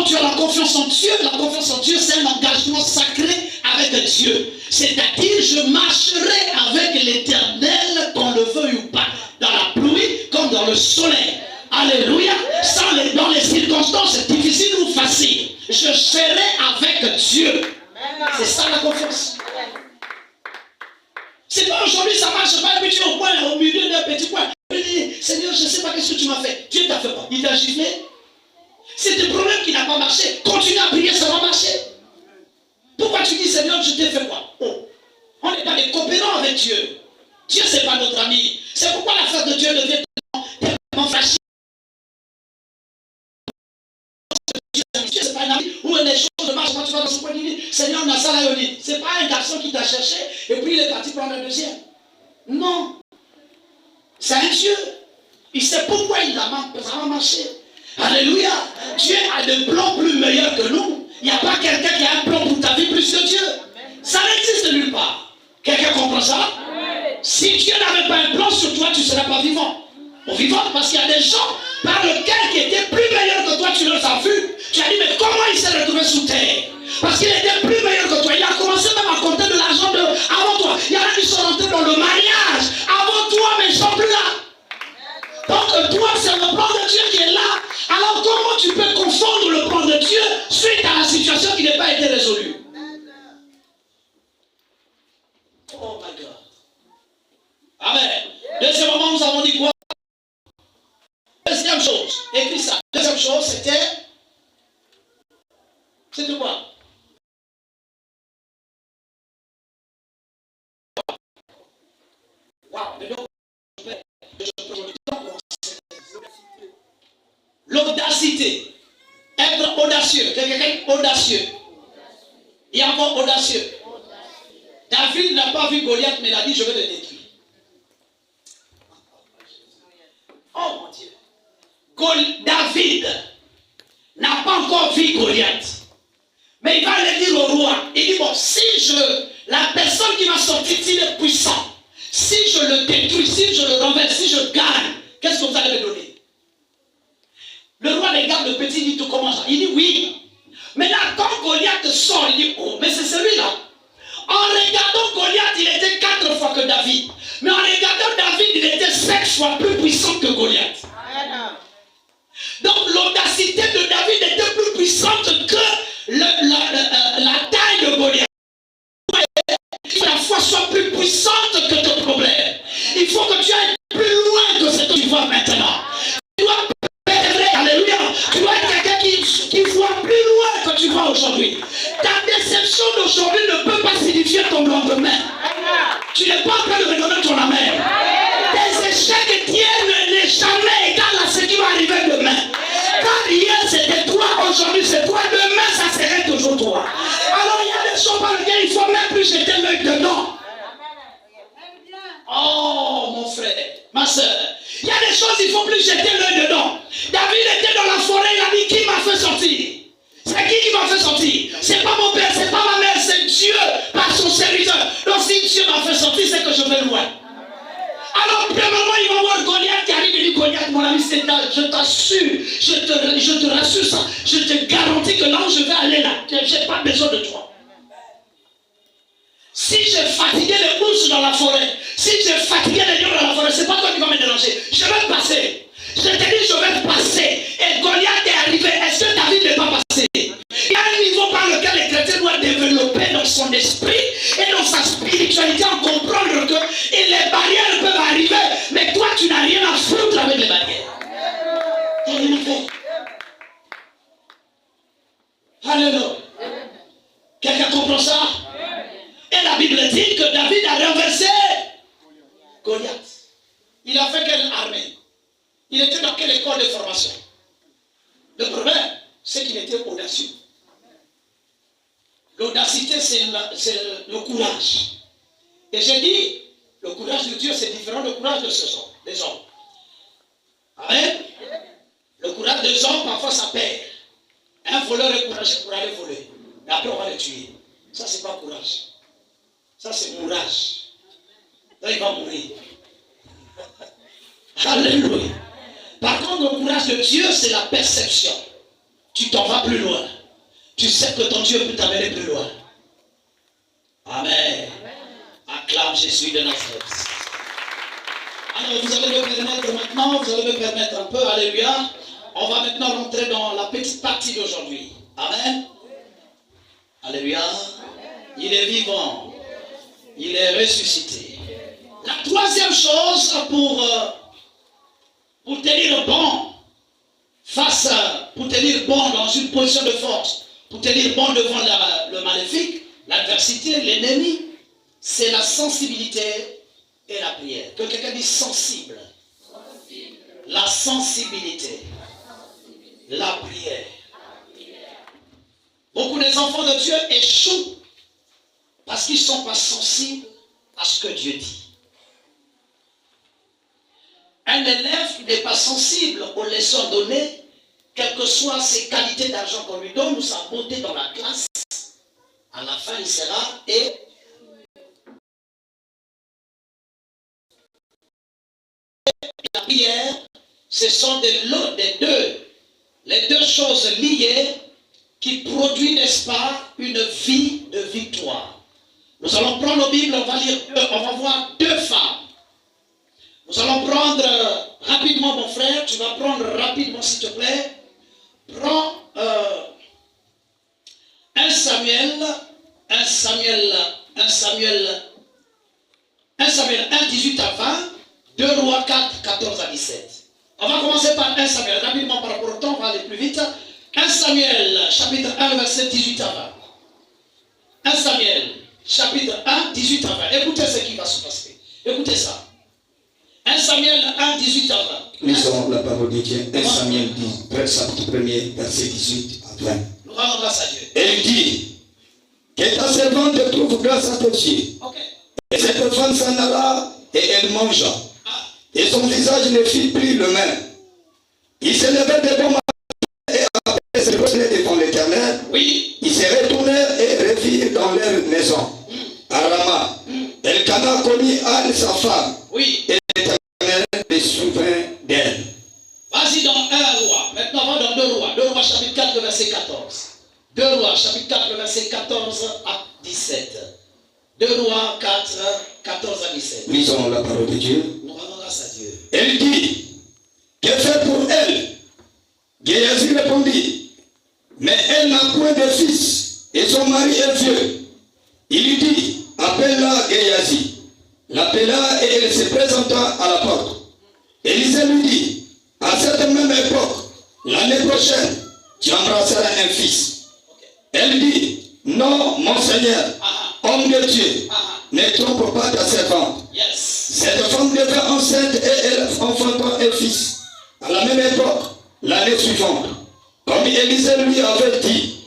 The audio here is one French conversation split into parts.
tu as la confiance en Dieu, c'est un engagement sacré avec Dieu. C'est-à-dire, je marcherai avec l'Éternel, qu'on le veuille ou pas, dans la pluie comme dans le soleil. Alléluia. Dans les circonstances difficiles ou faciles, je serai avec Dieu. C'est ça la confiance. C'est pas aujourd'hui ça marche pas, et puis tu es au milieu d'un petit point. Seigneur, je ne sais pas qu'est-ce que tu m'as fait. Dieu t'a fait quoi? Il t'a giflé? C'est le problème qui n'a pas marché. Continue à prier, ça va marcher. Pourquoi tu dis, Seigneur, je t'ai fait quoi? Oh, on n'est pas des coopérants avec Dieu. Dieu, ce n'est pas notre ami. C'est pourquoi l'affaire de Dieu devient tellement fragile. Dieu, ce n'est pas un ami où les choses marchent. Quand tu vas dans ce point, tu dis, Seigneur, on a ça là, ce n'est pas un garçon qui t'a cherché et puis il est parti prendre un deuxième. Non. C'est un Dieu. Il sait pourquoi il a marché. Alléluia. Dieu a des plans plus meilleurs que nous. Il n'y a pas quelqu'un qui a un plan pour ta vie plus que Dieu. Ça n'existe nulle part. Quelqu'un comprend ça? Si Dieu n'avait pas un plan sur toi, tu ne serais pas vivant. Ou vivant parce qu'il y a des gens par lesquels qui étaient plus meilleurs que toi, tu les as vus. Tu as dit, mais comment il s'est retrouvé sous terre? Parce qu'il était plus meilleur que toi. Il a commencé même à compter de l'argent avant toi. Il y en a qui sont rentrés dans le mariage avant toi, mais ils ne sont plus là. Donc toi, c'est le plan de Dieu qui est là. Alors comment tu peux confondre le plan de Dieu suite à la situation qui n'a pas été résolue? Oh my God. Amen. Deuxièmement, nous avons dit quoi? Deuxième chose, écris ça. Deuxième chose, c'était quoi? Wow. L'audacité. Être audacieux. Quelqu'un audacieux. Il y a encore audacieux. David n'a pas vu Goliath, mais il a dit, je vais le détruire. Oh mon Dieu. David n'a pas encore vu Goliath. Mais il va le dire au roi. Il dit, bon, si la personne qui m'a sorti, s'il est puissant, si je le détruis, si je le renverse, si je gagne, qu'est-ce que vous allez me donner? Le roi regarde le petit, il dit, tout comment ça? Il dit, oui. Mais là, quand Goliath sort, il dit, oh, mais c'est celui-là. En regardant Goliath, il était 4 fois que David. Mais en regardant David, il était 7 fois plus puissant que Goliath. Donc l'audacité de David était plus puissante que la taille de Goliath. Il faut que la foi soit plus puissante que ton problème. Il faut que tu ailles plus loin que ce que tu vois maintenant. Tu dois pénétrer, alléluia. Tu dois être quelqu'un qui voit plus loin que tu vois aujourd'hui. Ta déception d'aujourd'hui ne peut pas signifier ton lendemain. Tu n'es pas en train de redonner ton amen. Tes échecs tiennent n'est jamais égal à ce qui va arriver demain. Car hier c'était toi, aujourd'hui c'est toi, demain ça serait toujours toi. Alors il y a des choses par lesquelles il ne faut même plus jeter l'œil dedans. Oh mon frère, ma soeur, il y a des choses il ne faut plus jeter l'œil dedans. David était dans la forêt, il a dit qui m'a fait sortir? C'est qui m'a fait sortir? C'est pas mon père, c'est pas ma mère, c'est Dieu par son serviteur. Donc si Dieu m'a fait sortir, c'est que je vais loin. Alors, premièrement, il va voir Goliath qui arrive et dit, Goliath, mon ami, c'est là, je t'assure, je te rassure ça, je te garantis que là où je vais aller là, je n'ai pas besoin de toi. Si j'ai fatigué les ours dans la forêt, si j'ai fatigué les lions dans la forêt, c'est pas toi qui vas me déranger, je vais passer. Je te dis, je vais passer. Et Goliath est arrivé, est-ce que David n'est pas passé? Il y a un niveau par lequel les chrétiens doivent développer dans son esprit et dans sa spiritualité en comprendre que les barrières peuvent arriver, mais toi tu n'as rien à foutre avec les barrières. Tu n'as rien à faire. Alléluia. Quelqu'un comprend ça? Et la Bible dit que David a renversé Goliath. Il a fait quelle armée? Il était dans quelle école de formation? Le problème, c'est qu'il était audacieux. L'audacité, c'est le courage. Et j'ai dit, le courage de Dieu, c'est différent du courage de des hommes. Amen. Le courage des hommes, parfois, ça perd. Un voleur est courageux pour aller voler. Mais après, on va le tuer. Ça, c'est pas courage. Ça, c'est mourage. Là, il va mourir. Alléluia. Par contre, le courage de Dieu, c'est la perception. tu t'en vas plus loin. Tu sais que ton Dieu peut t'amener plus loin. Amen. Acclame Jésus de Nazareth. Alors vous allez me permettre maintenant, vous allez me permettre un peu, alléluia. On va maintenant rentrer dans la petite partie d'aujourd'hui. Amen. Alléluia. Il est vivant. Il est ressuscité. La troisième chose pour tenir bon pour tenir bon dans une position de force, pour tenir bon devant le maléfique, l'adversité, l'ennemi, c'est la sensibilité et la prière. Que quelqu'un dise sensible. La sensibilité. La prière. Beaucoup des enfants de Dieu échouent parce qu'ils ne sont pas sensibles à ce que Dieu dit. Un élève qui n'est pas sensible aux leçons données, quelles que soient ses qualités d'argent qu'on lui donne ou sa beauté dans la classe, à la fin il sera et la prière, ce sont les deux choses liées qui produisent, n'est-ce pas, une vie de victoire. Nous allons prendre la Bible, on va voir deux femmes. Nous allons prendre rapidement, mon frère, tu vas prendre rapidement, s'il te plaît. Prends 1 Samuel 1, 18 à 20, 2 Rois 4, 14 à 17. On va commencer par 1 Samuel, rapidement par rapport au temps, on va aller plus vite. 1 Samuel, chapitre 1, verset 18 à 20. 1 Samuel, chapitre 1, 18 à 20. Écoutez ce qui va se passer. Écoutez ça. 1 Samuel 1, 18 à 20. Lisons la parole de Dieu. 1 Samuel 10, chapitre 1er, verset 18 à 20. Nous rendons grâce à Dieu. Elle dit, que ta servante trouve grâce à tes yeux. Okay. Et cette femme s'en alla et elle mangea. Et son visage ne fit plus le même. Il se levait de bon matin et après se prosterner devant l'Éternel. Oui. Ils se retournèrent et revirent dans leur maison. À Rama. Elkana connut Anne sa femme. Oui. Et l'Éternel se souvint d'elle. Vas-y dans 1 roi. Maintenant, on va dans 2 rois. 2 rois, chapitre 4, verset 14. 2 rois, chapitre 4, verset 14 à 17. 2 rois 4, 14 à 17. Lisons la parole de Dieu. Nous rendons grâce à Dieu. Elle dit, que faire pour elle? Géasi répondit, mais elle n'a point de fils, et son mari est vieux. Il lui dit, appelle-la Géasi. L'appela et elle se présenta à la porte. Élisée lui dit, à cette même époque, l'année prochaine, tu embrasseras un fils. Okay. Elle dit, non, mon Seigneur, homme de Dieu, ne trompe pas ta servante. Yes. Cette femme devint enceinte et elle enfanta un fils. À la même époque, l'année suivante, comme Élisée lui avait dit,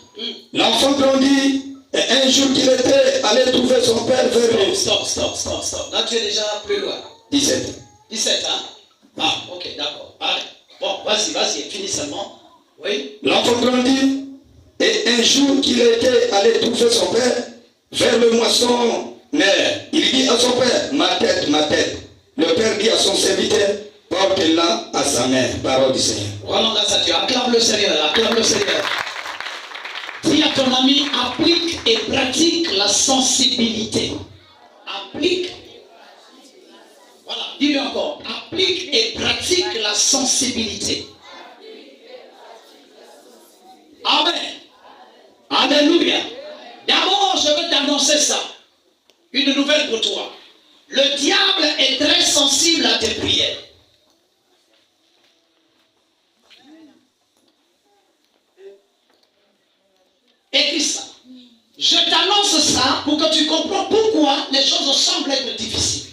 l'enfant grandit et un jour qu'il était allé trouver son père vers lui. Stop. Là, tu es déjà plus loin. 17. 17, hein? Ah, ok, d'accord. Bon, vas-y, finis seulement. Oui. L'enfant grandit et un jour qu'il était allé trouver son père vers le moissonnaire, il dit à son père, ma tête. Le père dit à son serviteur, porte-la à sa mère. Parole du Seigneur. Rendons grâce à Dieu. Acclame le Seigneur. Dis à ton ami, applique et pratique la sensibilité. Applique. Voilà, dis-le encore. Applique et pratique la sensibilité. Amen. Alléluia. D'abord, je vais t'annoncer ça. Une nouvelle pour toi. Le diable est très sensible à tes prières. Écris ça. Je t'annonce ça pour que tu comprennes pourquoi les choses semblent être difficiles.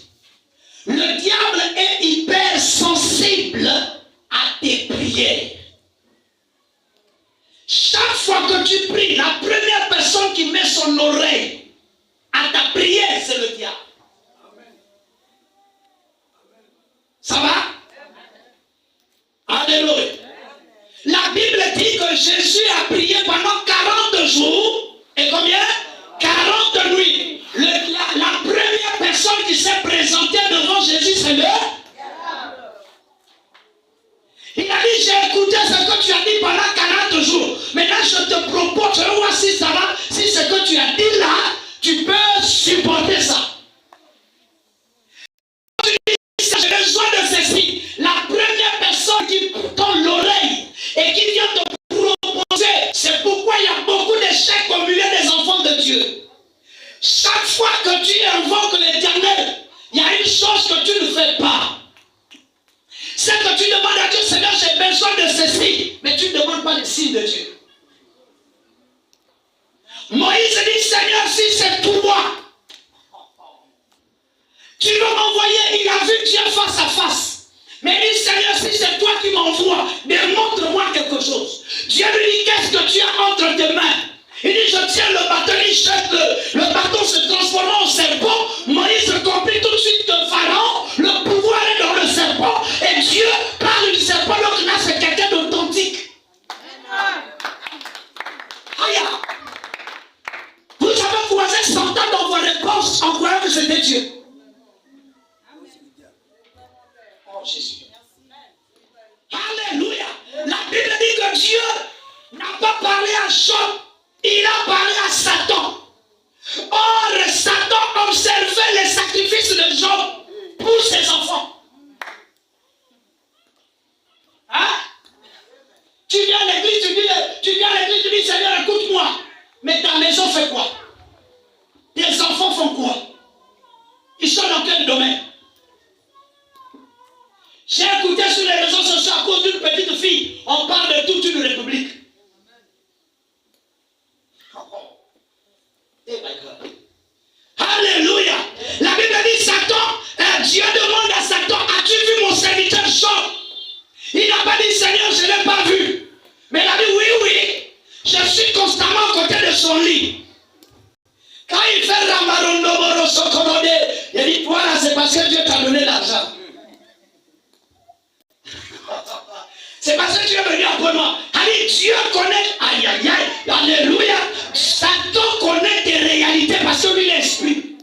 Le diable est hyper sensible à tes prières. Chaque fois que tu pries, la première personne qui met son oreille à ta prière, c'est le diable. Ça va? Alléluia. La Bible dit que Jésus a prié pendant 40 jours et combien? 40 nuits. La première personne qui s'est présentée devant Jésus, c'est le diable. Il a dit, j'ai écouté ce que tu as dit pendant 40 jours. que tu invoques l'Éternel, il y a une chose que tu ne fais pas. C'est que tu demandes à Dieu, Seigneur, j'ai besoin de ceci, mais tu ne demandes pas le signe de Dieu. Moïse dit, Seigneur, si c'est toi, tu veux m'envoyer, il a vu Dieu face à face. Mais il dit, Seigneur, si c'est toi qui m'envoies, démontre-moi quelque chose. Dieu lui dit, qu'est-ce que tu as entre tes mains? Il dit, je tiens le bâton, il jette le bâton se transforma en serpent. Moïse comprit tout de suite que Pharaon, le pouvoir est dans le serpent. Et Dieu parle du serpent, donc là c'est quelqu'un d'authentique. Aïe! Vous avez croisé 100 ans dans vos réponses en croyant que c'était Dieu. Oh Jésus. Alléluia. La Bible dit que Dieu n'a pas parlé à Job, il a parlé à Satan. Or, Satan observait les sacrifices de Job pour ses enfants. Hein? Tu viens à l'église, tu dis, Seigneur, écoute-moi. Mais ta maison fait quoi? Tes enfants font quoi? Ils sont dans quel domaine? J'ai écouté sur les réseaux sociaux à cause d'une petite fille. On parle de toute une république. Oh my God. Alléluia. La Bible dit Satan, Dieu demande à Satan, as-tu vu mon serviteur Job? Il n'a pas dit Seigneur, je ne l'ai pas vu. Mais il a dit oui, je suis constamment à côté de son lit. Quand il fait Ramarondo Sokorode, il dit toi là, c'est parce que Dieu t'a donné l'argent. C'est parce que tu es venu après moi. Allez, Dieu connaît. Aïe, aïe, aïe. Alléluia. Satan connaît tes réalités parce que lui, l'esprit.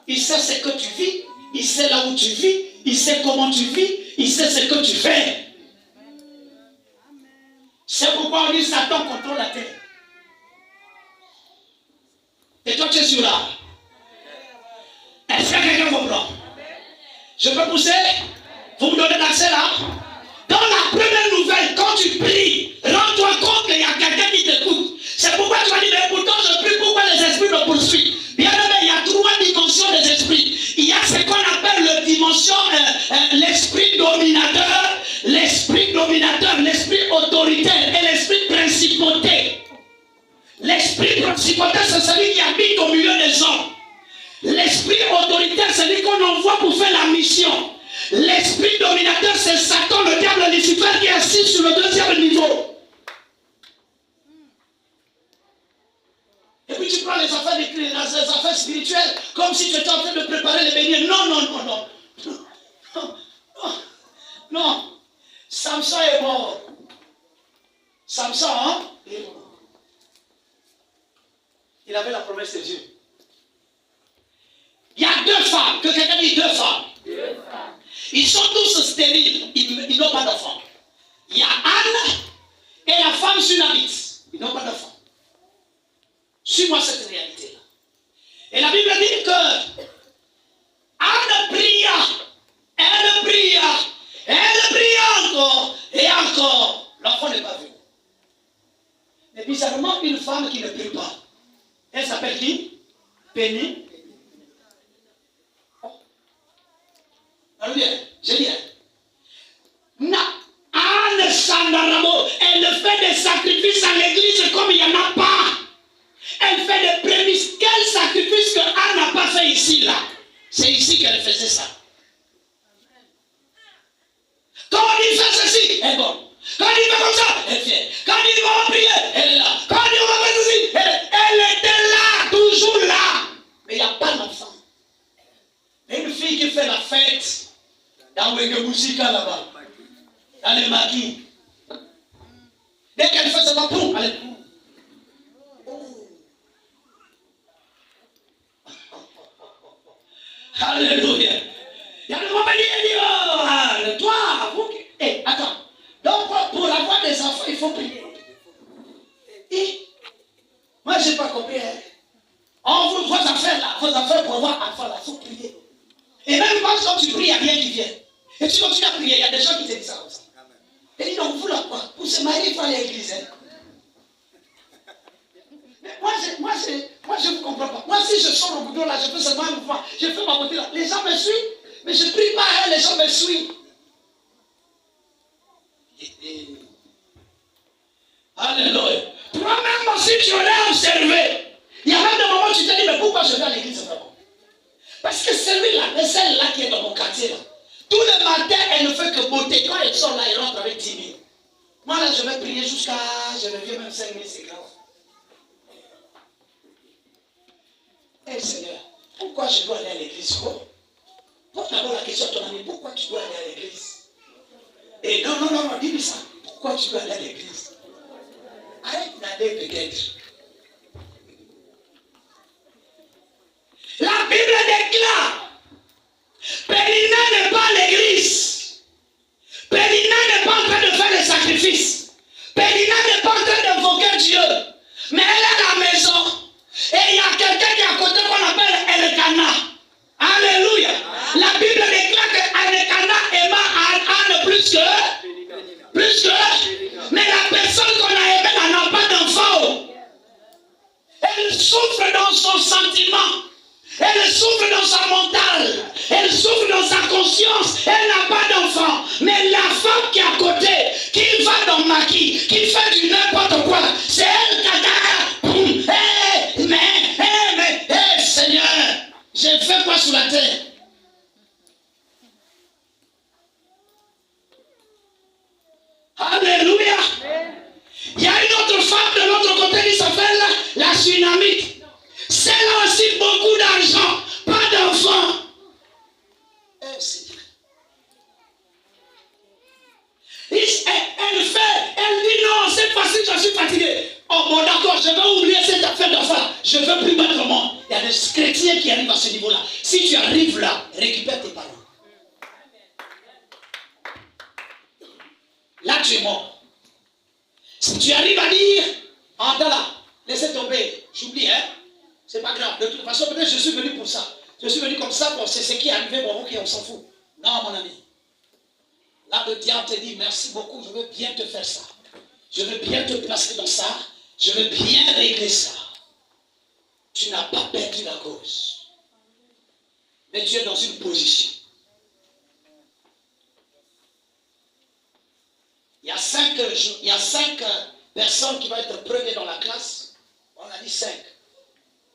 Il sait ce que tu vis. Il sait là où tu vis. Il sait comment tu vis. Il sait ce que tu fais. C'est pourquoi on dit Satan contrôle la terre. Et toi, tu es sur là. Est-ce que quelqu'un comprend? Je peux pousser? Vous me donnez l'accès là? Dans la première nouvelle, quand tu pries, rends-toi compte qu'il y a quelqu'un qui t'écoute. C'est pourquoi tu vas dire, mais pourtant je prie, pourquoi les esprits me poursuivent? Bien aimé, il y a 3 dimensions des esprits. Il y a ce qu'on appelle la dimension, l'esprit dominateur, l'esprit autoritaire et l'esprit principauté. L'esprit principauté, c'est celui qui habite au milieu des hommes. L'esprit autoritaire, c'est celui qu'on envoie pour faire la mission. L'esprit dominateur, c'est Satan, le diable Lucifer qui est assis sur le 2e niveau. Et puis tu prends les affaires spirituelles comme si tu étais en train de préparer les beignets. Non. Non. Samson est mort. Samson, hein? Il est mort. Il avait la promesse de Dieu. Il y a 2 femmes. Que quelqu'un dit 2 femmes. 2 femmes. Ils sont tous stériles, ils n'ont pas d'enfants. Il y a Anne et la femme sunamite. Ils n'ont pas d'enfants. Suis-moi cette réalité-là. Et la Bible dit que Anne pria, elle pria encore et encore. L'enfant n'est pas venu. Mais bizarrement, une femme qui ne prie pas. Elle s'appelle qui? Pénie. J'ai dit, Anne Sandarabo, elle fait des sacrifices à l'église comme il n'y en a pas. Elle fait des prémices. Quel sacrifice que Anne n'a pas fait ici, là? C'est ici qu'elle faisait ça. Quand on dit fait ceci, elle est bonne. Quand on dit fait comme ça, elle vient. Quand on dit on va prier, elle est là. Quand on dit on va faire ceci, elle était là, toujours là. Mais il n'y a pas d'enfant. Une fille qui fait la fête dans Wegemusika là-bas, dans les maquis. Dès qu'elle fait ça, boum, elle est boum. Alléluia. Il y a le moment où il dit, toi, vous, attends. Donc pour avoir des enfants, il faut prier. Et moi, je n'ai pas compris. Vos affaires là, vos affaires pour avoir un enfant là, il faut prier. Et même quand tu pries, il n'y a rien qui vient. Et tu continues à prier, il y a des gens qui te disent ça comme ça. Et dis donc, vous là quoi? Pour se marier, il faut aller à l'église. Hein? Mais Moi, je ne comprends pas. Moi, si je sors au boulot là, je fais seulement une fois, je fais ma beauté là. Les gens me suivent, mais je ne prie pas, hein, les gens me suivent. Alléluia. Toi-même aussi, tu aurais observé. Il y a même des moments où tu te dis, mais pourquoi je vais à l'église vraiment? Parce que celui-là, mais celle-là qui est dans mon quartier là, tous les matins, elle ne fait que beauté. Quand elle sort là, elle rentre avec 10 000. Moi là, je vais prier jusqu'à, je reviens même 5 000, c'est grave. Eh Seigneur, pourquoi je dois aller à l'église? Pose d'abord la question à ton ami, pourquoi tu dois aller à l'église? Et non, dis-lui ça. Pourquoi tu dois aller à l'église? Arrête d'aller peut-être. La Bible déclare, Pélina n'est pas à l'église. Pélina n'est pas en train de faire les sacrifices. Pélina n'est pas en train d'invoquer Dieu. Mais elle est à la maison. Et il y a quelqu'un qui est à côté qu'on appelle Elkana. Alléluia. La Bible déclare que Elkana aima Anne plus que. Mais la personne qu'on a aimée n'a pas d'enfant. Elle souffre dans son sentiment. Elle souffre dans sa mentale. Elle souffre dans sa conscience. Elle n'a pas d'enfant. Mais la femme qui est à côté, qui va dans maquis, qui fait du n'importe quoi, c'est elle qui a. Mais, Seigneur, j'ai fait quoi sur la terre? Alléluia. Il y a une autre femme de l'autre côté qui s'appelle la Tsunamite. Celle-là aussi beaucoup d'argent, pas d'enfants. Elle dit non, cette fois-ci je suis fatigué. Oh bon d'accord, je vais oublier cette affaire d'enfant. Je ne veux plus battre le monde. Il y a des chrétiens qui arrivent à ce niveau-là. Si tu arrives là, récupère tes parents. Là tu es mort. Si tu arrives à dire, là, laissez tomber, j'oublie, hein. C'est pas grave. De toute façon, peut-être je suis venu pour ça. Je suis venu comme ça, c'est ce qui est arrivé, bon, ok, on s'en fout. Non, mon ami. Là, le diable te dit, merci beaucoup, je veux bien te faire ça. Je veux bien te placer dans ça. Je veux bien régler ça. Tu n'as pas perdu la cause. Mais tu es dans une position. Il y a cinq personnes qui vont être premières dans la classe. On a dit 5.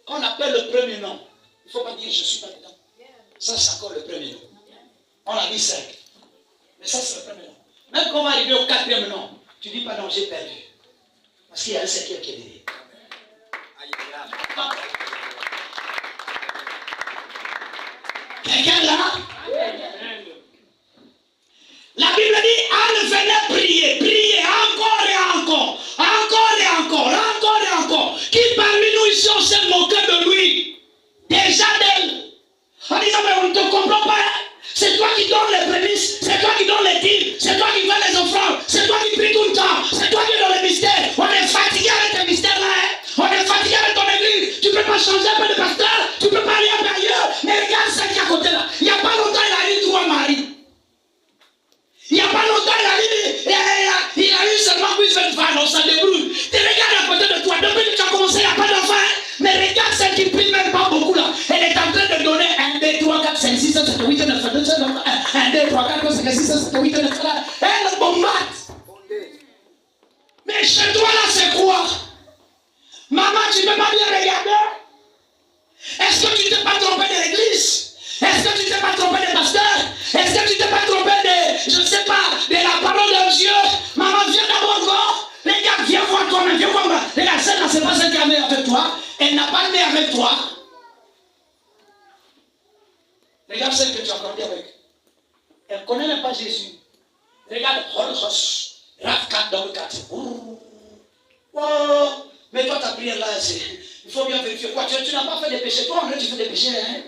Quand on appelle le premier nom, il ne faut pas dire je ne suis pas dedans. Ça, c'est encore le premier nom. On a dit 5. Mais ça, c'est le premier nom. Même quand on va arriver au 4e nom, tu ne dis pas non, j'ai perdu. Parce qu'il y a un 5e qui est derrière. Quelqu'un là? La Bible dit, Anne venait prier encore et encore. Qui parmi nous ici on s'est moqué de lui? Déjà d'elle. En disant, mais on ne te comprend pas. C'est toi qui donnes les prémices, c'est toi qui donnes les dîmes, c'est toi qui fais les offrandes, c'est toi qui pries tout le temps, c'est toi qui es dans les mystères. On est fatigué avec tes mystères là, hein? On est fatigué avec ton église. Tu ne peux pas changer un peu de pasteur, tu ne peux pas aller un peu ailleurs. Mais regarde ça qui est à côté là. Il n'y a pas longtemps, il a eu 3 maris. Il n'y a pas longtemps, il a eu seulement plus de femmes, on s'en débrouille. Tu regardes à côté de toi, depuis que tu as commencé, il n'y a pas d'enfant. Mais regarde celle qui ne prie même pas beaucoup là. Elle est en train de donner 1, 2, 3, 4, 5, 6, 7, 8, 9, 10, 1, 2, 3, 4, 5, 6, 7, 8, 9, 10. Elle bombarde. Mais chez toi là, c'est quoi? Maman, tu ne peux pas bien regarder? Est-ce que tu ne t'es pas trompé de l'église? Est-ce que tu ne t'es pas trompé de pasteur? Est-ce que tu ne t'es pas trompé de, je ne sais pas, de la parole de Dieu? Maman, viens d'abord voir. Regarde, viens voir toi-même, viens voir moi. Regarde, celle-là, c'est pas celle qui a né avec toi. Elle n'a pas né avec toi. Regarde celle que tu as grandi avec. Elle ne connaît même pas Jésus. Regarde, Holros, Rafkat dans le 4. Oh, mais toi, ta prière là, il faut bien vérifier quoi. Tu n'as pas fait des péchés. Toi, en vrai, tu fais des péchés. Hein?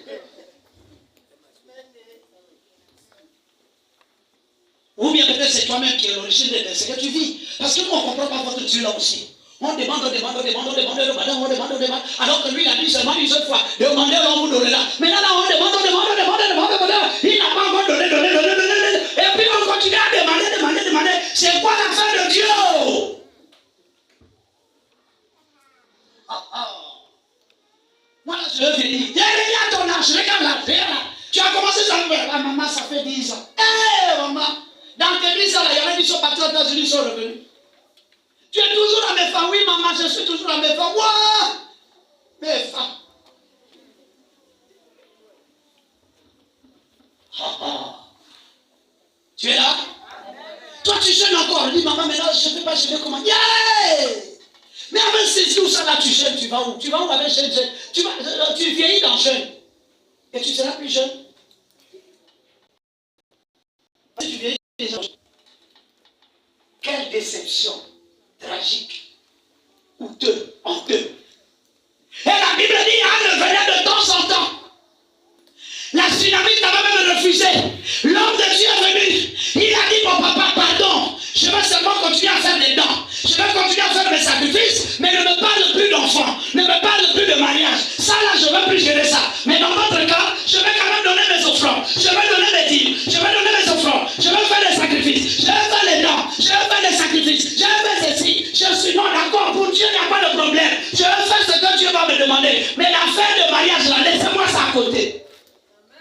Ou bien peut-être c'est toi-même qui est l'origine de ce que tu vis. Parce que nous, on ne comprend pas votre Dieu là aussi. On demande. Alors que lui, il a dit seulement une seule fois, demandez, on vous donnera. Mais là, on demande. Il n'a pas encore donné. Et puis on continue à demander. C'est quoi la fin de Dieu? Je veux vieillir. Regarde ton âge, regarde la terre là. Tu as commencé ça. Ah, maman, ça fait 10 ans. Hé, maman, dans tes 10 ans là, il y en a qui sont partis aux États-Unis, sont revenus. Tu es toujours à mes femmes. Oui, maman, je suis toujours à mes femmes. Wow! Mes femmes. Tu es là? Toi, tu jeûnes encore. Dis, maman, maintenant, je ne peux pas jeûner comment? Yeah! Mais avec ces jours, ça là, tu jeûnes, tu vas où? Tu vas où avec jeûne? Tu vieillis dans jeûne. Et tu seras plus jeune. Tu vieillis déjà. Quelle déception tragique, honteux, honteux. Et la Bible dit, Anne venait de temps en temps. La Sunamite avait même refusé. L'homme de Dieu est venu. Il a dit, mon papa, pardon. Je vais seulement continuer à faire des dents. Je vais continuer à faire mes sacrifices. Mais ne me parle plus d'enfants. Ne me parle plus de mariage. Ça là, je ne veux plus gérer ça. Mais dans votre cas, je vais quand même donner mes offrandes. Je vais donner mes dîmes. Je vais donner mes offrandes. Je vais faire des sacrifices. Je vais faire les dents. Je vais faire des sacrifices. Je vais faire ceci. Je suis non d'accord. Pour Dieu, il n'y a pas de problème. Je vais faire ce que Dieu va me demander. Mais l'affaire de mariage là, laissez-moi ça à côté.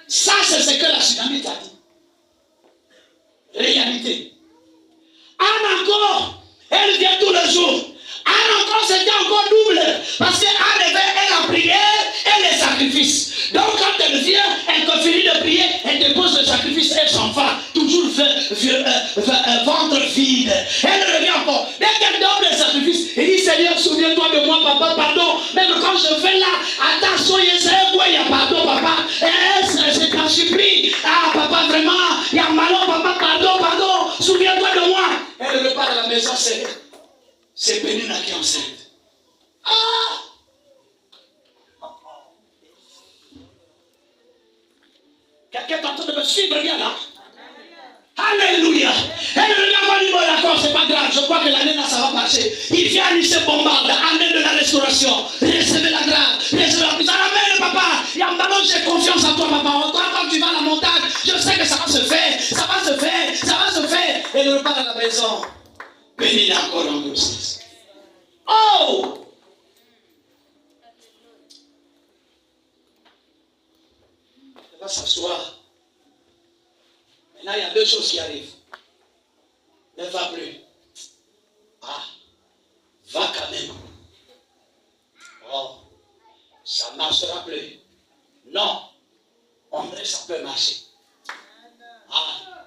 Ça, c'est ce que la Sunamite a dit. Réalité. Anne encore, elle vient tous les jours. Anne encore, c'était encore double. Parce qu'Anne avait la prière et les sacrifices. Donc quand elle vient, elle finit de prier, elle dépose le sacrifice, elle s'en va. Toujours ventre vide. Elle revient encore. Dès qu'elle donne le sacrifice, elle dit, Seigneur, souviens-toi de moi, papa, pardon. Même quand je vais là, attention, il y a pardon, papa. Je t'en supplie. Ah, papa, vraiment, il y a malheur, papa, pardon. Souviens-toi de moi. Elle repart à la maison, c'est Pénina qui est enceinte. Ah! Quelqu'un est en train de me suivre bien là. Alléluia. Elle regarde dit, bon d'accord, c'est pas grave. Je crois que l'année là, ça va passer. Il vient, il se bombarde. Année de la restauration. Recevez la grâce. Recevez la puissance. Amen, papa. Il y a un ballon, j'ai confiance en toi, papa. Toi, quand tu vas à la montagne, je sais que ça va se faire. Ça va se faire. Ça va se faire. Et elle repart à la maison. Bénis encore en grossesse. Oh! Elle va s'asseoir. Maintenant, il y a deux choses qui arrivent. Ne va plus. Ah, va quand même. Oh, ça ne marchera plus. Non, André, ça peut marcher. Ah,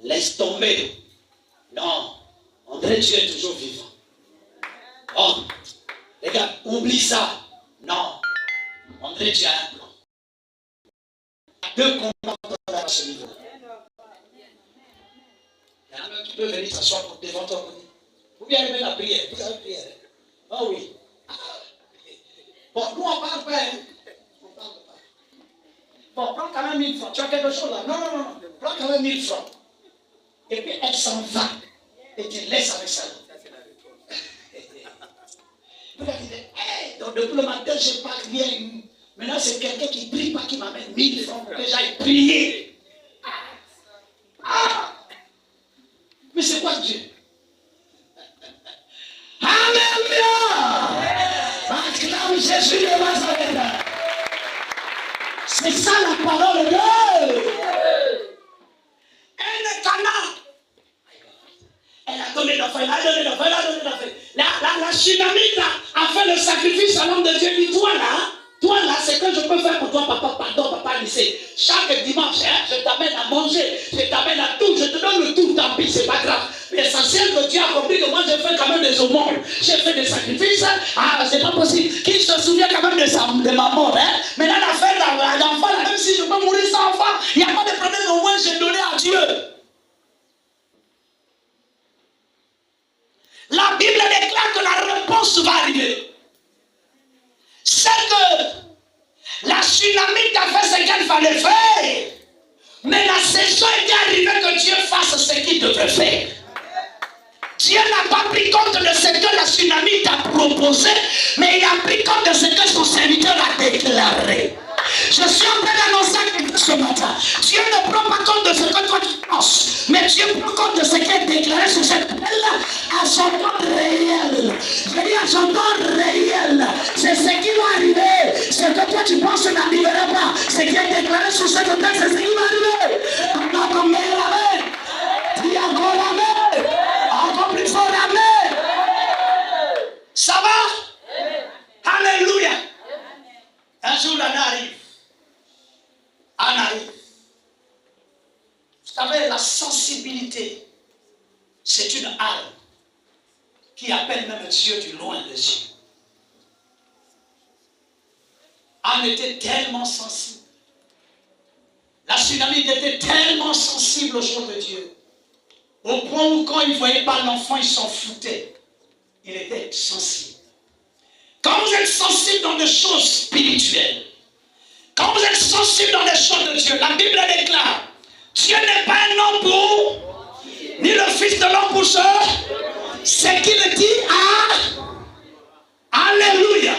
laisse tomber. Non, André, tu es toujours vivant. Oh, les gars, oublie ça. Non, André, tu as un plan. Deux combats à ce niveau. Il y en a même qui peut venir s'asseoir devant toi. Vous bien aimez la prière. Vous avez prière. Oh oui. Bon, nous on parle pas. Hein? On parle pas. Bon, prends quand même 1000 francs. Tu as quelque chose là? Non. Prends quand même 1000 francs. Et puis elle s'en va. Et tu laisses avec ça. Vous avez dit, hey, donc depuis le matin, je n'ai pas rien. Maintenant, c'est quelqu'un qui prie pas qui m'amène 1000 francs pour que j'aille prier. Ah! Mais c'est quoi Dieu? Alléluia! Acclame Jésus de Nazareth. C'est ça la parole de Dieu. Elle est Cana. Elle a donné l'enfant, elle a donné l'enfant. La Sunamite a fait le sacrifice à l'homme de Dieu. Dit, toi là, c'est que je peux faire pour toi, papa, pardon, papa, lycée. Chaque dimanche, hein, je t'amène à manger, je t'amène à tout, je te donne le tout, tant pis, c'est pas grave. L'essentiel que Dieu a compris que moi, j'ai fait quand même des aumônes, j'ai fait des sacrifices. Ah, c'est pas possible. Qui se souvient quand même de ma mort, hein? Maintenant, l'affaire d'enfant, même si je peux mourir sans enfant, il n'y a pas de problème, au moins j'ai donné à Dieu. La Bible déclare que la réponse va arriver. C'est que la Sunamite a fait ce qu'elle fallait faire. Mais la saison était arrivée que Dieu fasse ce qu'il devait faire. Dieu n'a pas pris compte de ce que la Sunamite a proposé, mais il a pris compte de ce que son serviteur a déclaré. Je suis en train d'annoncer quelque chose ce matin. Dieu ne prend pas compte de ce que toi tu penses, mais Dieu prend compte de ce qu'il a déclaré sur cette terre à son temps réel. Je dis à son temps réel. C'est ce qui va arriver. Ce que toi tu penses n'arriverait pas. Ce qui est déclaré sur cette terre, c'est ce qui va arriver. Encore meilleur amen. Dis encore amen. Encore plus fort amen. Ça va? Alléluia. Un jour, Anna arrive. Anna arrive. Vous savez, la sensibilité, c'est une arme qui appelle même Dieu du loin des yeux. Anne était tellement sensible. La Sunamite était tellement sensible aux choses de Dieu. Au point où quand il ne voyait pas l'enfant, il s'en foutait. Il était sensible. Quand vous êtes sensible dans des choses spirituelles, quand vous êtes sensible dans des choses de Dieu, la Bible déclare, Dieu n'est pas un homme pour, ni le Fils de l'homme pour ce. C'est qu'il dit Alléluia.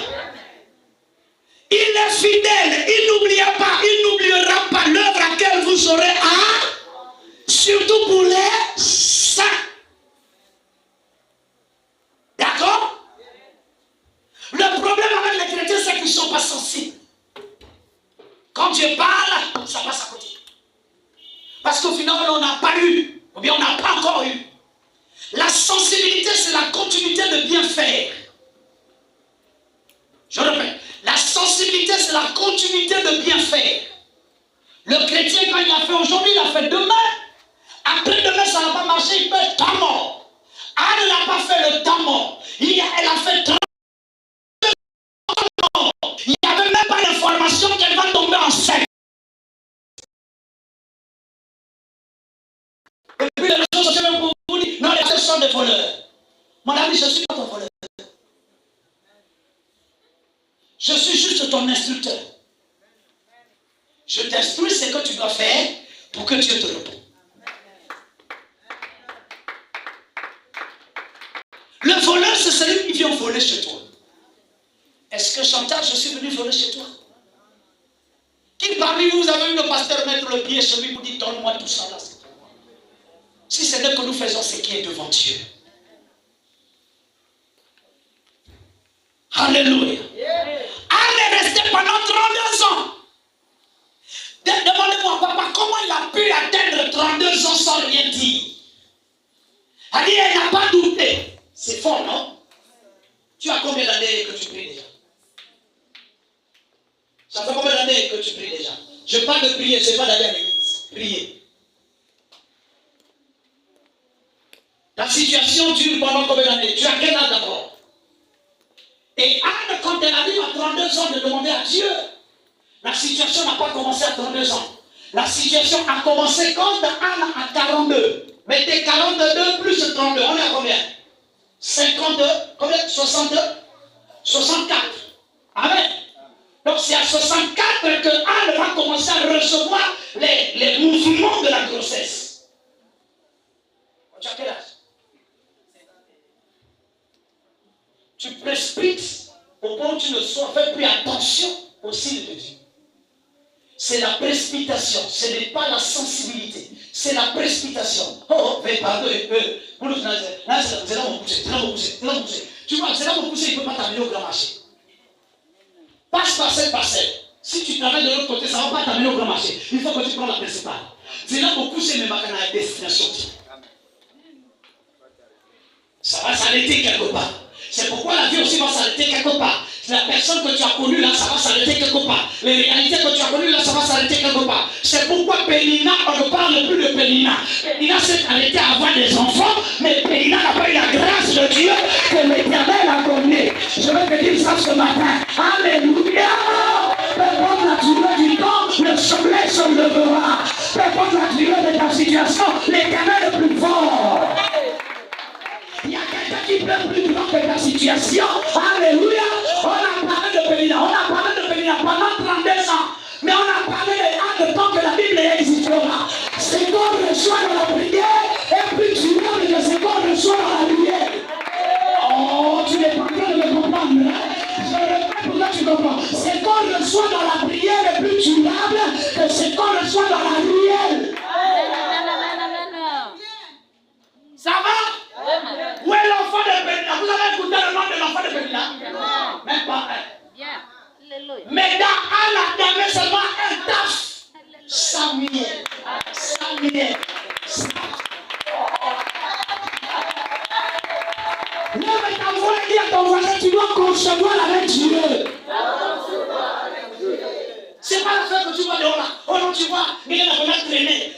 Il est fidèle, il n'oubliera pas l'œuvre à laquelle vous aurez surtout pour les saints. D'accord? Le problème avec les chrétiens, c'est qu'ils ne sont pas sensibles. Quand Dieu parle, ça passe à côté. Parce qu'au final, on n'a pas eu, ou bien on n'a pas encore eu. La sensibilité, c'est la continuité de bien faire. Je répète, la sensibilité, c'est la continuité de bien faire. Le chrétien, quand il a fait aujourd'hui, il a fait demain. Après demain, ça n'a pas marché, il peut être temps mort. Anne n'a pas fait le temps mort. Elle a fait 30 ans. Il n'y avait même pas l'information qu'elle va tomber enceinte. Et puis les réseaux sociaux même pour vous dire, non, les gens sont des voleurs. Mon ami, je ne suis pas ton voleur. Je suis juste ton instructeur. Je t'instruis ce que tu dois faire pour que Dieu te réponde. Le voleur, c'est celui qui vient voler chez toi. Est-ce que Chantal, je suis venu voler chez toi? Qui parmi vous avez vu le pasteur mettre le pied sur lui pour dire donne-moi tout ça là? Si c'est que nous faisons ce qui est devant Dieu. Alléluia. Anne est restée pendant 32 ans. Demandez-moi, papa, comment il a pu atteindre 32 ans sans rien dire? Elle dit, elle n'a pas douté. C'est fort, non? Tu as combien d'années que tu pries déjà? Ça fait combien d'années que tu pries déjà? Je parle de prier, ce n'est pas d'aller à l'église. Prier. La situation dure pendant combien d'années? Tu as quel âge d'abord? Et Anne, quand elle arrive à 32 ans de demander à Dieu, la situation n'a pas commencé à 32 ans. La situation a commencé quand Anne a 42. Mettez 42 plus 32, on est à combien? 52, combien? 62? 64. Amen. Donc c'est à 64 que Anne va commencer à recevoir les mouvements de la grossesse. Tu as quel âge? Tu précipites au point où tu ne fais plus attention au signe de Dieu. C'est la précipitation, ce n'est pas la sensibilité, c'est la précipitation. Oh, mais pardon, c'est là mon poussé, c'est là mon poussé, c'est là mon poussé. Tu vois, c'est là mon poussé, il ne peut pas t'amener au grand marché. Passe parcelle, parcelle. Si tu travailles de l'autre côté, ça ne va pas t'amener au grand marché. Il faut que tu prennes la principale. C'est là mon poussé, mais ma canne à destination. Ça va s'arrêter quelque part. C'est pourquoi la vie aussi va s'arrêter quelque part. La personne que tu as connue là, ça va s'arrêter quelque part. Les réalités que tu as connues là, ça va s'arrêter quelque part. C'est pourquoi Pénina, on ne parle plus de Pénina. Pénina s'est arrêtée à avoir des enfants, mais Pénina n'a pas eu la grâce de Dieu que l'Éternel a donnée. Je vais te dire ça ce matin. Alléluia. Peu importe la durée du temps, le soleil se levera. Peu importe la durée de ta situation, l'Éternel est plus fort. Il y a quelqu'un qui pleure plus grand que ta situation. Alléluia. On a parlé de Pénina pendant 32 ans. Mais on a parlé de temps que la Bible existera. C'est qu'on reçoit dans la prière et plus tu vois que c'est qu'on reçoit dans la lumière. Oh, tu n'es pas en train de me comprendre. Je répète pour que tu comprends. C'est qu'on reçoit dans la prière et plus tu l'aimes que c'est qu'on reçoit dans la lumière. Ça va? Où est l'enfant de Pénina? Vous avez écouté le nom de l'enfant de Pénina? Non. Même pas un. Mais dans dois concevoir avec Dieu. C'est pas l'affaire que tu vois dehors là. Oh non, tu vois, il y a qu'on a traîné.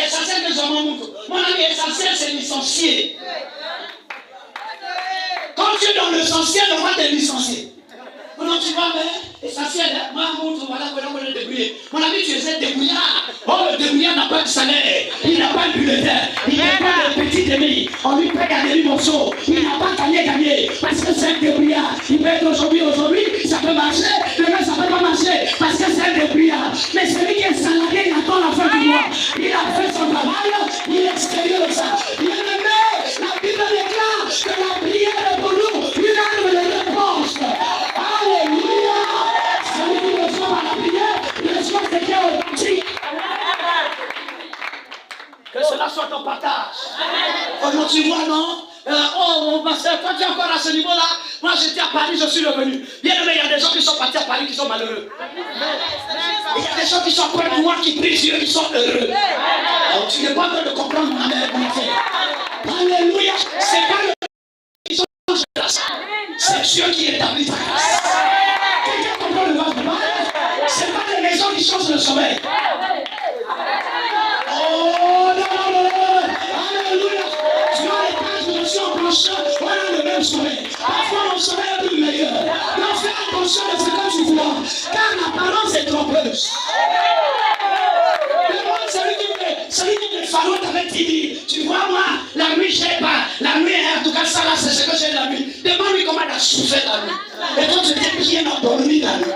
Essentiel que je m'en montre. Mon ami, essentiel, c'est licencié. Quand tu es dans l'essentiel, on va te licencier. Non, tu vois, mais essentiel, moi, montre, voilà, comment on est débrouillé. Mon ami, tu es un débrouillard. Oh, le débrouillard n'a pas de salaire. Il n'a pas de bulletin. Il n'a pas de petit demi. On lui paye à des morceaux. Il n'a pas gagné. Parce que c'est un débrouillard. Il peut être aujourd'hui, ça peut marcher. Demain, ça ne peut pas marcher. Parce que c'est un débrouillard. Mais celui qui est salarié, il attend la fin du mois. Il a fait son travail. Il est extérieur de ça. Bien aimé, la Bible déclare que la prière est pour nous une arme de réponse. Alléluia! Celui qui reçoit par la prière, il reçoit ce qui est authentique. Que cela soit ton partage. Comment tu vois, non? Oh, ma soeur, toi tu es encore à ce niveau-là. Moi j'étais à Paris, je suis revenu. Bien aimé, il y a des gens qui sont partis à Paris qui sont malheureux. Il y a des gens qui sont près de moi qui prient Dieu, qui sont heureux. Oh, tu n'es pas en train de comprendre ma mère, mon frère. Alléluia! C'est pas le qui change de grâce. C'est Dieu qui établit ta grâce. Quelqu'un comprend le vent de mal? C'est pas les maisons qui changent le sommeil. Oh, non. Alléluia. Tu as les pages de Dieu en plancheur, on a le même sommeil. Parfois, mon sommeil est plus meilleur. Donc, fais attention à ce que tu vois, car l'apparence est trompeuse. Celui qui me farote avec Tibi, tu vois, moi, la nuit, je ne sais pas. La nuit, en tout cas, ça là, c'est ce que j'ai la nuit. Demande-lui comment il a souffert la nuit. Et quand tu t'es bien endormi la nuit.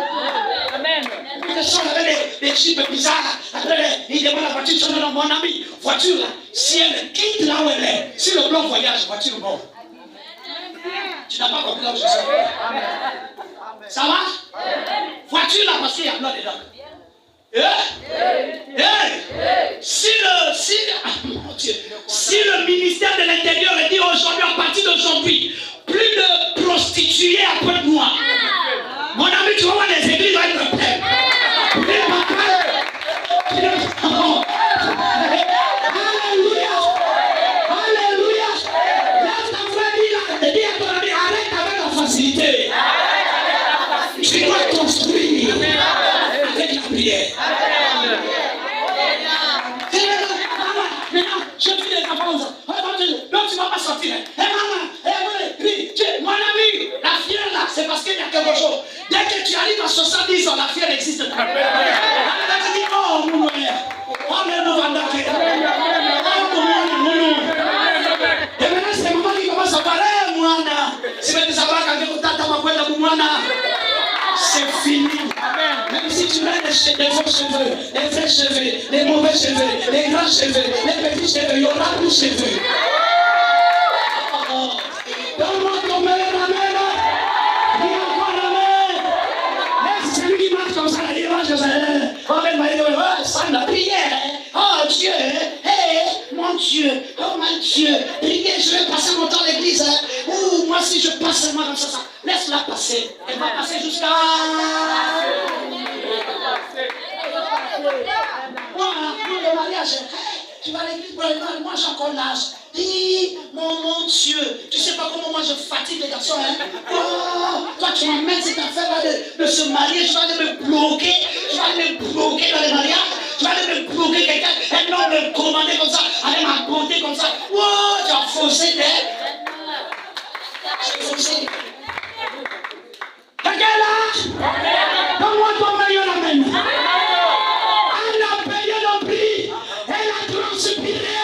Amen. Il sort avec des chips bizarres. Après, il demande la voiture, tu dis, mon ami, voiture là, si elle quitte là où elle est, si le blanc voyage, voiture mort. Tu n'as pas compris là où je suis. Ça va? Voiture là, parce qu'il y a blanc dedans. Si le ministère de l'Intérieur dit aujourd'hui, à partir d'aujourd'hui, plus de prostituées à Pointe-Noire, mon ami, tu vas voir les églises vont être pleines. Alléluia. Laisse ta frère dire à ton ami, arrête avec la facilité. Tu dois construire avec la prière. Maintenant, je dis les enfants, donc tu ne vas pas sortir. Mon ami, la fière là, c'est parce qu'il y a quelque chose. Dès que tu arrives à 70 ans, la fière n'existe plus. Tu dis, oh, mon frère, oh, mais nous allons et maintenant, c'est maman qui commence à parler, moi, c'est même savoir quand tu c'est fini. Même si tu as des faux cheveux, des vrais cheveux, des mauvais cheveux, des grands cheveux, des petits cheveux, il y aura plus de cheveux. Donne-moi ton meilleur amen. Dis encore amen. Laisse celui qui marche comme ça, il marche comme ça. Oh, ça la prière. Oh Dieu, hey, mon Dieu, oh mon Dieu. Priez, je vais passer mon temps à l'église. Ouh, moi si je passe seulement comme ça, laisse-la passer. Elle va passer jusqu'à... Moi, le mariage, tu vas à l'église pour le mariage, moi j'ai encore l'âge. Dis, mon Dieu, tu sais pas comment moi je fatigue les garçons, hein? Oh, toi tu m'emmènes cette affaire-là de se marier, je vais aller me bloquer, dans les mariages, je vais aller me bloquer quelqu'un, un homme me commander comme ça, aller m'apporter comme ça. Oh, tu as faussé quelqu'un là? Donne-moi ton meilleur amen. Elle a payé le prix, elle a transpiré.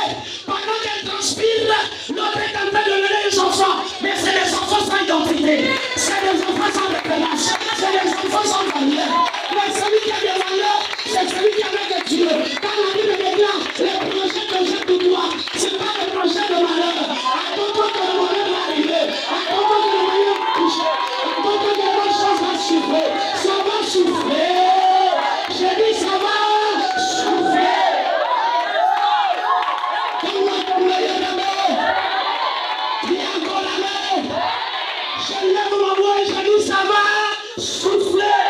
Pendant qu'elle transpire, l'autre est en train de donner les enfants. Mais c'est les enfants sans identité. C'est les enfants sans référence. C'est les enfants sans valeur. Mais celui qui a des valeurs, c'est celui qui a avec Dieu. Quand la Bible déclare, les projets que j'ai pour toi, ce n'est pas les projets de malheur. Attends-toi que le malheur va arriver. Attends-toi que le malheur va toucher. Attends-toi que les bonnes choses vont souffrir. Ça va souffrir. J'ai dit ça va souffrir. Donne-moi ton meilleur amen. Dis encore l'amen. Je lève ma voix et je dis ça va souffler.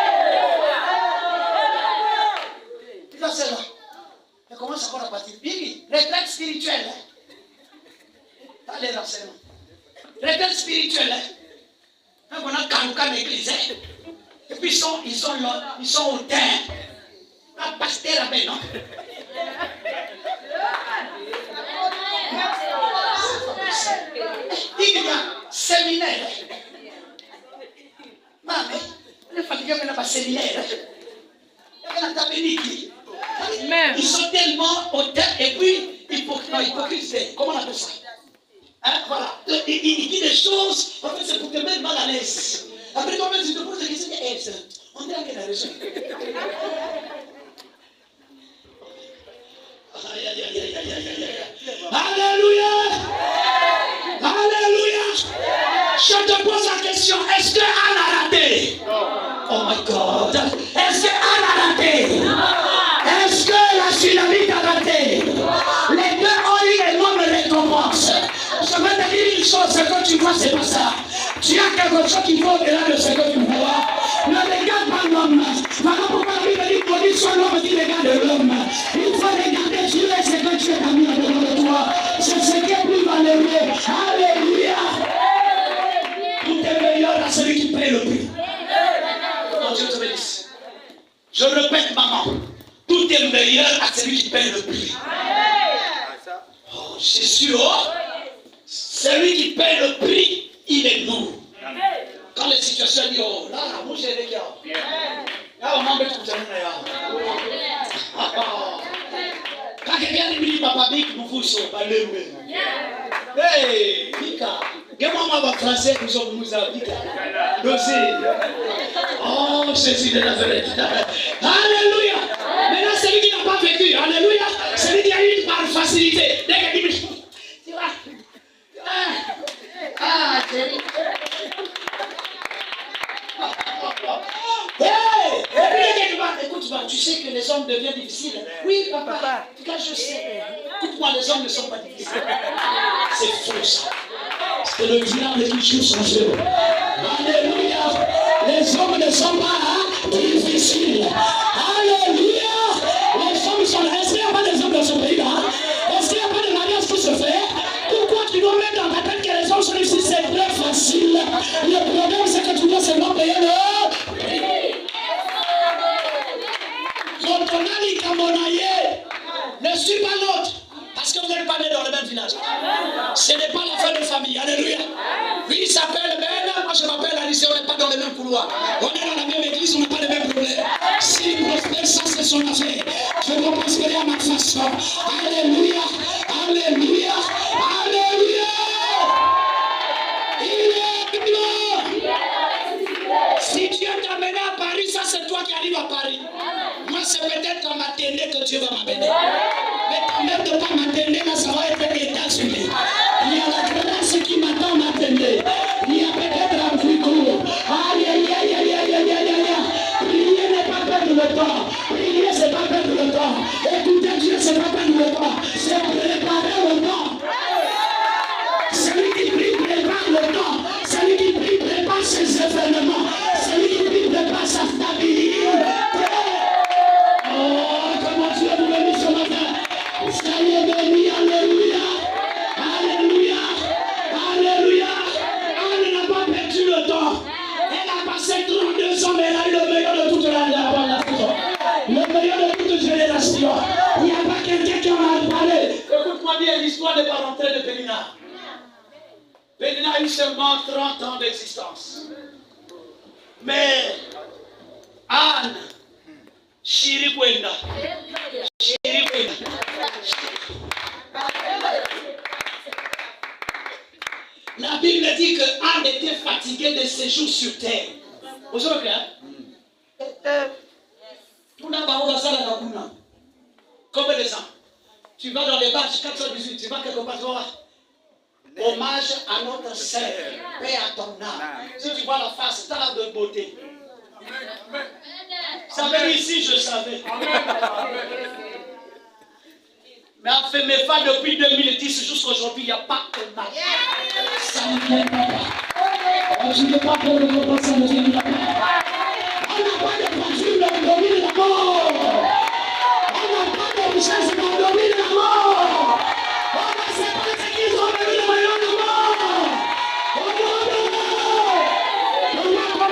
Là, c'est là. Elle commence encore à partir. Bibi, retraite spirituelle. Allez, l'enseignement. Retraite spirituelle. en tout cas l'église. Et puis ils sont au teint. Un pasteur là-bas, non? Il y a séminaire. Maman, il faut qu'il y ait un séminaire. Ils sont tellement hautains et puis hypocrites. Comment on appelle ça? Hein, voilà. Il dit des choses, en fait, c'est pour te mettre mal à l'aise. Après, quand tu te poses des questions, on dirait qu'il a raison. Alléluia! Alléluia! Je te pose la question, est-ce que Anne a raté? Oh my God! Est-ce que Anne a raté? Est-ce que la Sulamite a raté? Les deux ont eu énorme récompense. Je vais te dire une chose, ce que tu vois, c'est pas ça. Tu as quelque chose qu'il faut au-delà de ce que tu vois. Ne regarde pas l'homme. Voilà pourquoi la Bible dit qu'on dit soit l'homme qui regarde l'homme. Il faut regarder Dieu et ce que tu as mis devant de toi. C'est ce qui est plus valeureux. Alléluia. Tout est meilleur à celui qui paye le prix. Oh, Dieu te bénisse. Je répète, maman. Tout est meilleur à celui qui paye le prix. Oh, c'est sûr. Celui qui paye le prix, il est nous. Quand les situations disent, oh là, moi j'ai les gars. Là, on m'a mis tout le monde. Quand quelqu'un dit, papa, Bik, nous foussons, pas le même. Hey, Bika. Comment on va français, nous sommes nous à Bika. Oh, Jésus de Nazareth. Alléluia. Maintenant, celui qui n'a pas vécu, alléluia. Celui qui a eu par facilité. Dès qu'il dit, tu vois. Écoute, tu sais que les hommes deviennent difficiles. Oui, papa. En tout cas, je sais. Écoute-moi, les hommes ne sont pas difficiles. C'est faux, ça. C'est le diable qui joue son jeu. Alléluia. Les hommes ne sont pas difficiles. Alléluia. Les hommes sont là. Est-ce qu'il n'y a pas des hommes dans ce pays-là? Est-ce qu'il n'y a pas de mariage qui se fait? Pourquoi tu dois mettre dans ta tête que les hommes sont difficiles? C'est très facile. Le problème, c'est que tu dois seulement payer le prix. Quand on a dit Camonaïe, ne suis pas l'autre. Parce que vous n'êtes pas né dans le même village. Ce n'est pas la fin de famille. Alléluia. Lui, il s'appelle Ben. Moi, je m'appelle Alice. On n'est pas dans le même couloir. On est dans la même église. On n'a pas les mêmes problèmes. S'il prospère, ça, c'est son affaire. Je vais prospérer à ma façon. Alléluia. Alléluia. Alléluia. Il est là. Si Dieu t'a amené à Paris, ça, c'est toi qui arrives à Paris. Moi, c'est peut-être à m'attendre que Dieu va m'amener. Mais quand même de ne pas m'attendre, là, ça va être les États-Unis. Il y a la grâce qui m'attend à m'attendre. Il y a peut-être un plus court. Aïe, aïe, aïe, aïe, aïe, aïe, aïe, aïe. Prier n'est pas perdre le temps. Prier, c'est pas perdre le temps. Écouter Dieu, c'est pas perdre le temps. C'est préparer le temps. Celui qui prie prépare le temps. Celui qui prie prépare ses événements. Celui qui prie prépare sa stabilité. Oh, comment Dieu nous bénit ce matin. Soyez bénis, alléluia. Alléluia. Alléluia. Elle n'a pas perdu le temps. Elle a passé 32 ans, mais elle a eu le meilleur de toute la génération. Le meilleur de toute génération. Il n'y a pas quelqu'un qui en a parlé. Écoute-moi bien l'histoire des parents de Pénina. Pénina a eu seulement 30 ans d'existence. Mais Anne, Chirikwenda. La Bible dit que Anne était fatiguée de ses jours sur terre. Vous savez quoi? Comme les ans. Tu vas dans les bâches 418, tu vas quelque part voir. Hommage à notre sœur, paix à ton âme. Si tu vois la face, t'as de beauté. Vous savez, ici, je savais. Mais en fait, mes femmes, depuis 2010 jusqu'à aujourd'hui, il n'y a pas de match. Ça ne vient pas. Je ne peux pas prendre le temps, ça ne vient pas. On n'a pas de voiture dans le domaine de la mort. On n'a pas de richesse dans le domaine de la mort. On ne sait pas ce qu'ils ont besoin de la mort. On n'a pas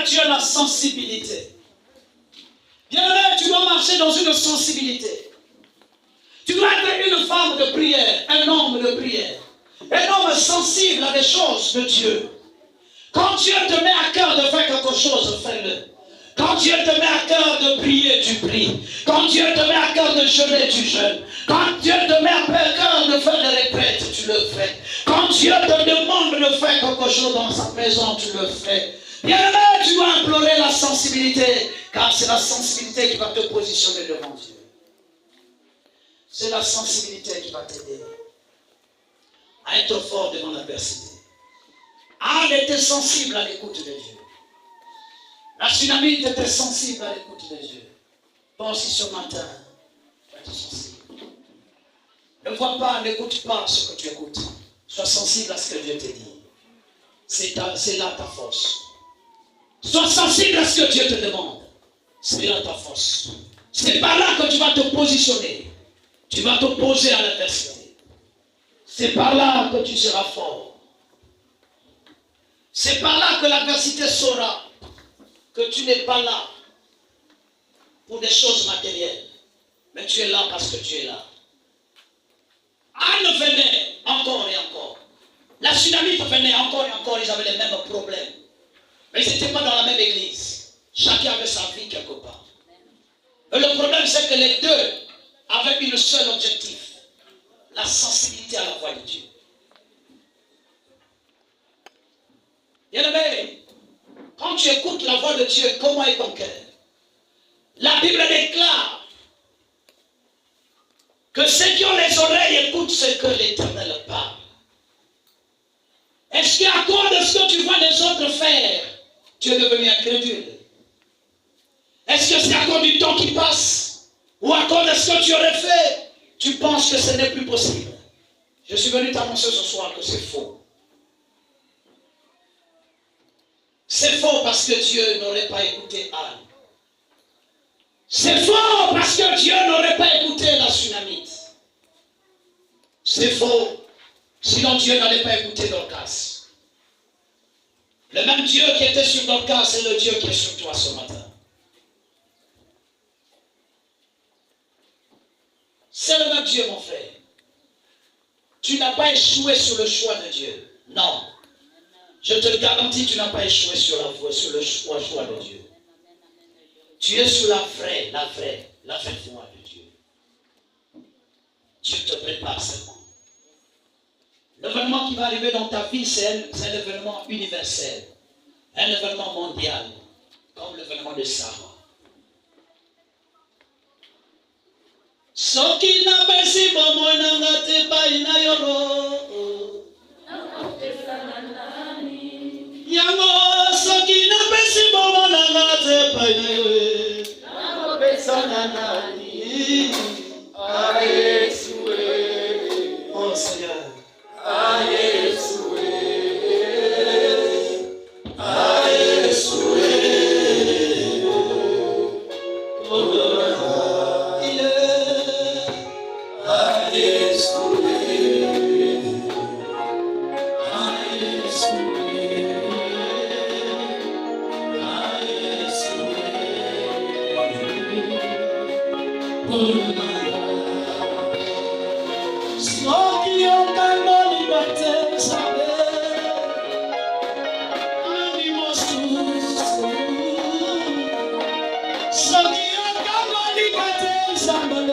Tu as la sensibilité. Bien-aimé, tu dois marcher dans une sensibilité. Tu dois être une femme de prière, un homme de prière, un homme sensible à des choses de Dieu. Quand Dieu te met à cœur de faire quelque chose, fais-le. Quand Dieu te met à cœur de prier, tu pries. Quand Dieu te met à cœur de jeûner, tu jeûnes. Quand Dieu te met à cœur de faire des retraites, tu le fais. Quand Dieu te demande de faire quelque chose dans sa maison, tu le fais. Bien-aimé, tu dois implorer la sensibilité, car c'est la sensibilité qui va te positionner devant Dieu. C'est la sensibilité qui va t'aider à être fort devant l'adversité. Anne était sensible à l'écoute de Dieu. La Tsunamite était sensible à l'écoute de Dieu. Toi aussi ce matin, tu vas être sensible. Ne vois pas, n'écoute pas ce que tu écoutes. Sois sensible à ce que Dieu te dit. C'est là ta force. Sois sensible à ce que Dieu te demande. C'est là ta force. C'est par là que tu vas te positionner. Tu vas te poser à l'adversité. C'est par là que tu seras fort. C'est par là que l'adversité saura que tu n'es pas là pour des choses matérielles. Mais tu es là parce que tu es là. Anne venait encore et encore. La Tsunamite venait encore et encore. Ils avaient les mêmes problèmes. Mais ils n'étaient pas dans la même église. Chacun avait sa vie quelque part. Mais le problème, c'est que les deux avaient une seul objectif. La sensibilité à la voix de Dieu. Bien-aimé, quand tu écoutes la voix de Dieu, comment est ton cœur? La Bible déclare que ceux qui ont les oreilles écoutent ce que l'Éternel parle. Est-ce qu'à cause de ce que tu vois les autres faire, tu es devenu incrédule? Est-ce que c'est à cause du temps qui passe? Ou à cause de ce que tu aurais fait, tu penses que ce n'est plus possible? Je suis venu t'annoncer ce soir que c'est faux. C'est faux parce que Dieu n'aurait pas écouté Anne. C'est faux parce que Dieu n'aurait pas écouté la Tsunamite. C'est faux. Sinon Dieu n'allait pas écouter Dorcas. Le même Dieu qui était sur Dorcas, c'est le Dieu qui est sur toi ce matin. C'est le même Dieu, mon frère. Tu n'as pas échoué sur le choix de Dieu. Non. Je te le garantis, tu n'as pas échoué sur la voie, sur le choix de Dieu. Tu es sur la vraie voie de Dieu. Dieu te prépare seulement. L'événement qui va arriver dans ta vie, c'est un événement universel. Un événement mondial. Comme l'événement de Sarah. Soki na besi bomo na ngate pa inayoro. Yango sana nani? Oh Seigneur. Somebody